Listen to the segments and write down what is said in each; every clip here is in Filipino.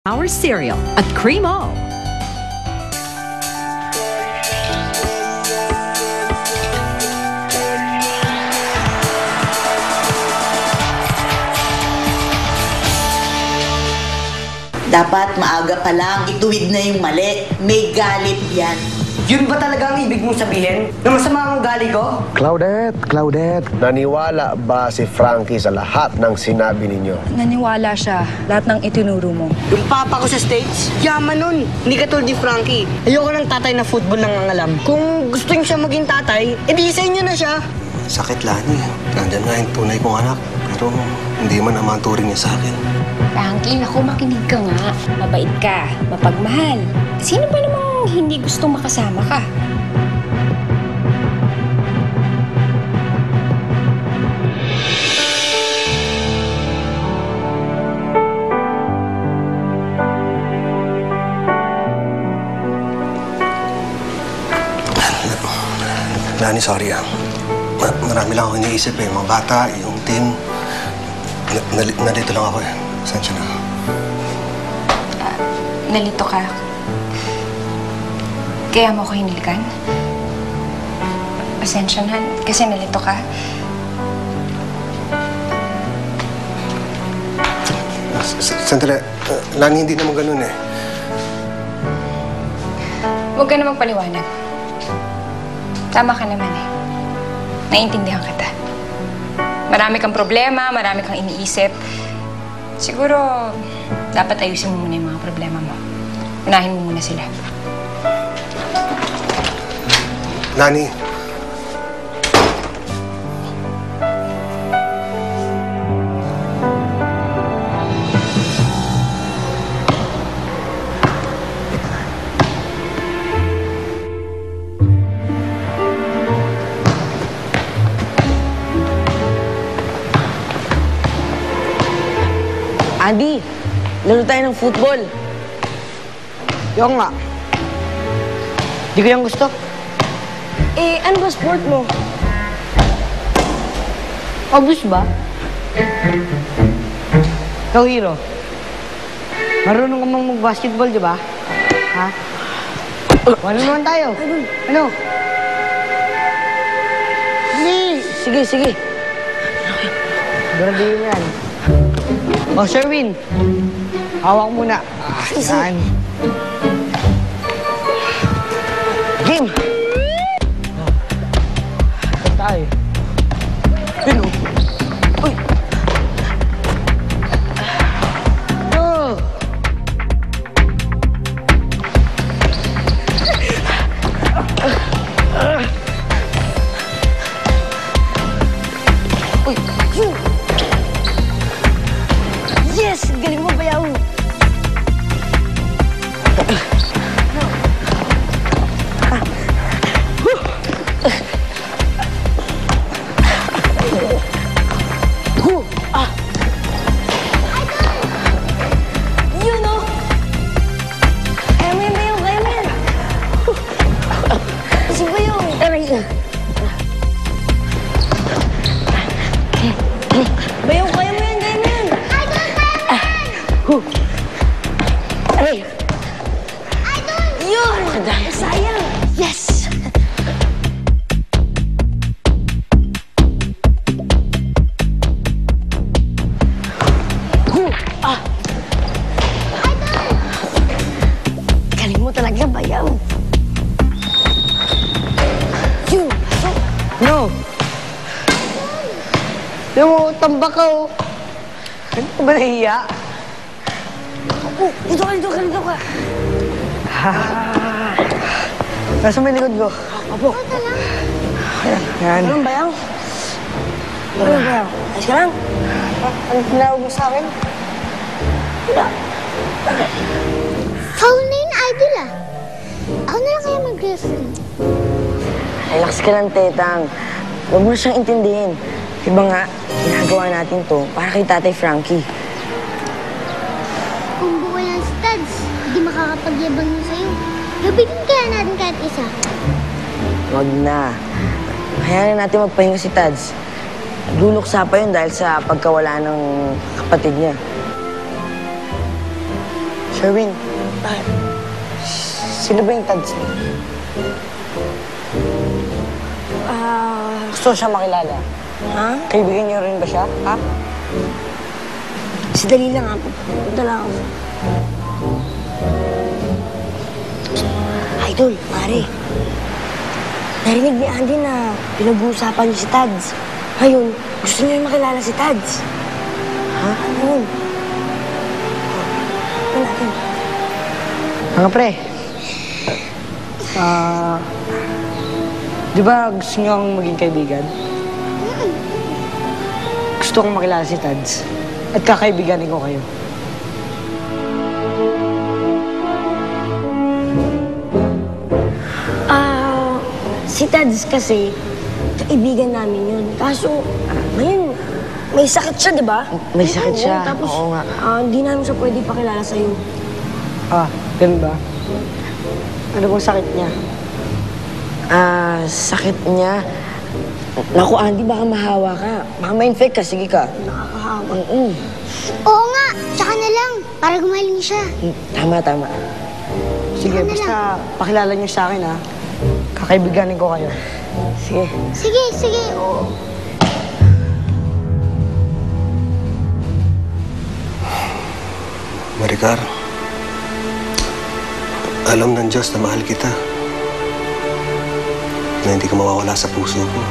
Our cereal at Cremo. Dapat maaga pa lang, ituwid na yung mali. May galit yan. Yun ba talaga ang ibig mong sabihin? Na masama ang ugali ko? Claudette, naniwala ba si Frankie sa lahat ng sinabi ninyo? Naniwala siya. Lahat ng itinuro mo. Yung papa ko sa States, yaman nun. Hindi katulad ni Frankie. Ayoko ng tatay na football lang ang alam. Kung gusto niyo siya maging tatay, edi sa inyo na siya. Sakit, Lani. Nandyan nga yung tunay kong anak. Pero hindi man ang turing niya sa akin. Frankie, naku, makinig ka nga. Mabait ka, mapagmahal. Sino ba namang hindi gustong makasama ka? Lani, sorry ah. Marami lang ako iniisip eh. Mga bata, yung team. Nalito lang ako eh. Sensya na. Nalito ka. Kaya mo ko hinilikan? Pasensya na, kasi nalito ka. Sandali. Lani, hindi naman ganun eh. Huwag ka na magpaliwanag. Tama ka naman eh. Naiintindihan kita. Marami kang problema, marami kang iniisip. Siguro, dapat ayusin mo muna yung mga problema mo. Unahin mo muna sila. Lani. Andy, laro tayo ng football. Yung nga. Di ko yung gusto. Eh, ano ba sport mo? Obvious ba? Ikaw, Hero. Marunong ka mang mag-basketball, di ba? Ha? Wala naman tayo. Ano? Hindi. Sige. Graduate mo yan. Oh, Sherwin. Hawak muna. Yan. Game! Ito tayo. Yun o. Uy! Oh! Uy! Yun! Yes! Galing mo, bayaw! Bayaw, kaya mo yan, kaya mo yan. Aray! Yun! Sayang! Yes! Galing mo talaga, bayaw! Yun! No! Yung mo, tambak ka, oh. Ano ka ba nahiya? Oh, dito ka. Nasa may likod ko. Apo. Yan. Ano ba yan? Ano ba yan? Ayos ka lang? Ano tinawag mo sa akin? Foul na yung idol ah. Ako na lang kaya mag-wrestling. Relax ka lang, Tetang. Huwag mo na siyang intindihin. Diba nga, ginagawa natin to para kay Tatay Frankie. Kung buo yan si Tads, hindi makakapagyabang yun sa'yo. Gabigin kaya natin kahit isa. Huwag na. Hayaan na natin magpahinga si Tads. Luluksa pa yun dahil sa pagkawala ng kapatid niya. Sherwin, sino ba yung Tads mo? Gusto siya makilala. Ha? Kaibigan niyo rin ba siya? Ha? Dali lang ako. Punta lang ako. Idol, pare. Narinig ni Andy na pinag-uusapan niyo si Tads. Ngayon, gusto niyo yung makilala si Tads. Ha? Ano yun? Ano natin? Mga pre. Di ba gusto niyo akong maging kaibigan? Gusto kong makilala si Tads. At kakaibiganin ko kayo. Si Tads kasi, kaibigan namin yun. Kaso, ngayon, may sakit siya, di ba? May sakit siya. Tapos, Oo nga. hindi namin siya pwede pakilala sa'yo. Ganun ba? Ano bang sakit niya? Sakit niya? Naku, Andy, baka mahawa ka. Baka ma-infect ka. Sige ka. Nakakahawa. Oo nga, tsaka na lang, para gumaling siya. Tama. Sige, basta pakilala niyo sa akin, ha? Kakaibiganin ko kayo. Sige. Sige, oo. Maricar, alam ng Diyos na mahal kita. Na hindi ka mawawala sa puso ko.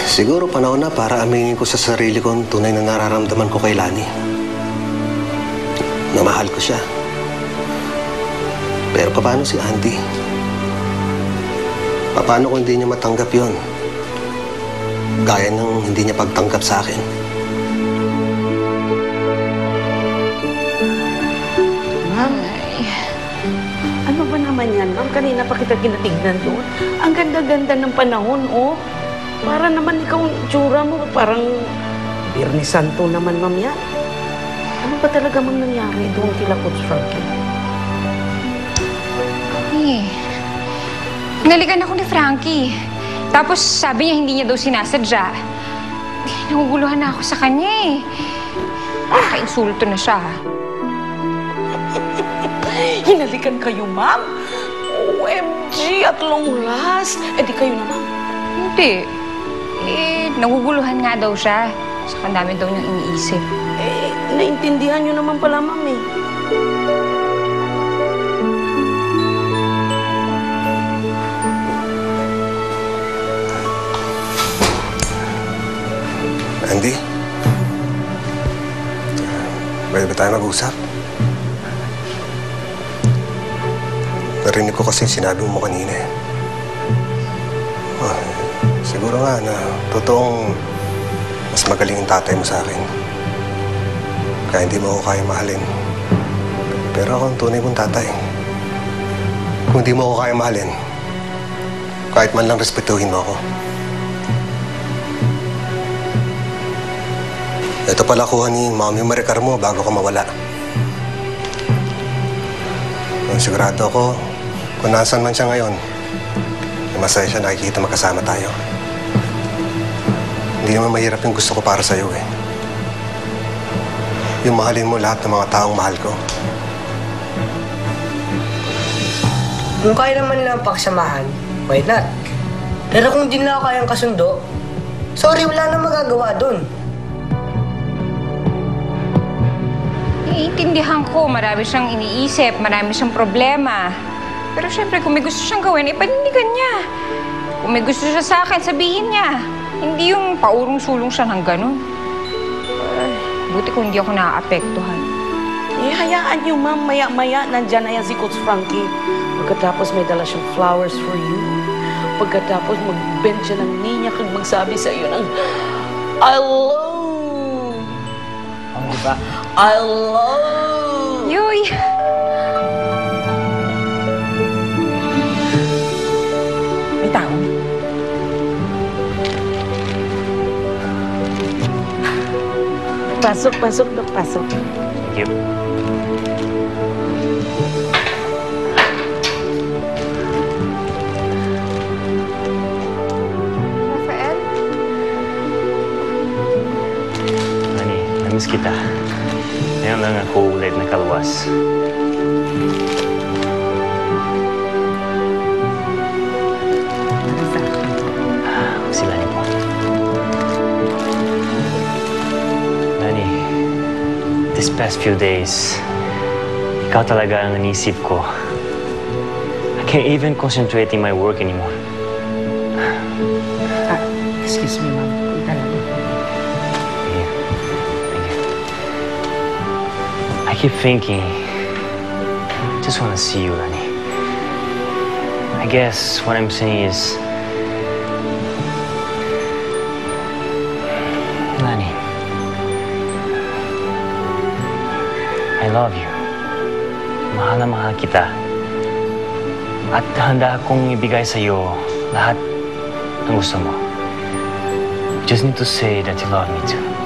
Siguro panahon na para aminin ko sa sarili kong tunay na nararamdaman ko kay Lani. Na mahal ko siya. Pero paano si Andy? Paano kung hindi niya matanggap yon? Gaya ng hindi niya pagtanggap sa akin. Ma'am, ano ba naman yan, ma'am? Kanina pa kita kinatignan doon. Ang ganda-ganda ng panahon, oh. Para naman ikaw ang itsura mo, parang Biyernes Santo naman, ma'am, yan. Ano ba talaga mang nangyari doon kila Coach Frankie? Nalikan ako ni Frankie. Tapos sabi niya hindi niya daw sinasadya. Naguguluhan na ako sa kanya eh. Naka-insulto na siya. Hinalikan kayo, ma'am? OMG, at long last. Eh di kayo naman. Hindi. Naguguluhan nga daw siya. Saka dami daw niyang iniisip. Naintindihan niyo naman pala, ma'am eh. Andy? Pwede ba tayo mag-usap? Narinig ko kasi sinabi mo kanina eh. Siguro nga na totoong mas magaling yung tatay mo sa akin. Kaya hindi mo ako kaya mahalin. Pero ako ang tunay mong tatay. Kung hindi mo ako kaya mahalin, kahit man lang respetuhin mo ako. Ito pala kuha ni Mami Maricar mo bago ka mawala. Sigurado ako, kung nasan man siya ngayon, masaya siya nakikita magkasama tayo. Hindi naman mahirap yung gusto ko para sa'yo eh. Yung mahalin mo lahat ng mga taong mahal ko. Kung kaya naman nila ang pagsamahan, why not? Pero kung di nila kayang kasundo, sorry, wala na magagawa dun. Naiintindihan ko, marami siyang iniisip, marami siyang problema. Pero syempre, kung may gusto siyang gawin, ipanindigan niya. Kung may gusto siya sa akin, sabihin niya. Hindi yung paurong-sulong siya ng ganun. Buti kung hindi ako naaapektuhan. Hayaan niyo, ma'am. Maya-maya, nandyan na yan si Coach Frankie. Pagkatapos may dala siyang flowers for you. Pagkatapos mag-bend siya ng ninya kung magsabi sa iyo ng I love. Diba? I love. Yuy! May tao. Pasok, Dok. Pasok. Thank you. Rafael? Nani, namiss kita. Ngayon lang ako ulit nakaluwas. Si Lani po. Lani, this past few days, ikaw talaga ang nanisip ko. I can't even concentrate in my work anymore. Excuse me, ma'am. I keep thinking, I just want to see you, Lani. I guess what I'm saying is, Lani, I love you. Mahal na mahal kita. At handa akong ibigay sa'yo lahat ng gusto mo. You just need to say that you love me too.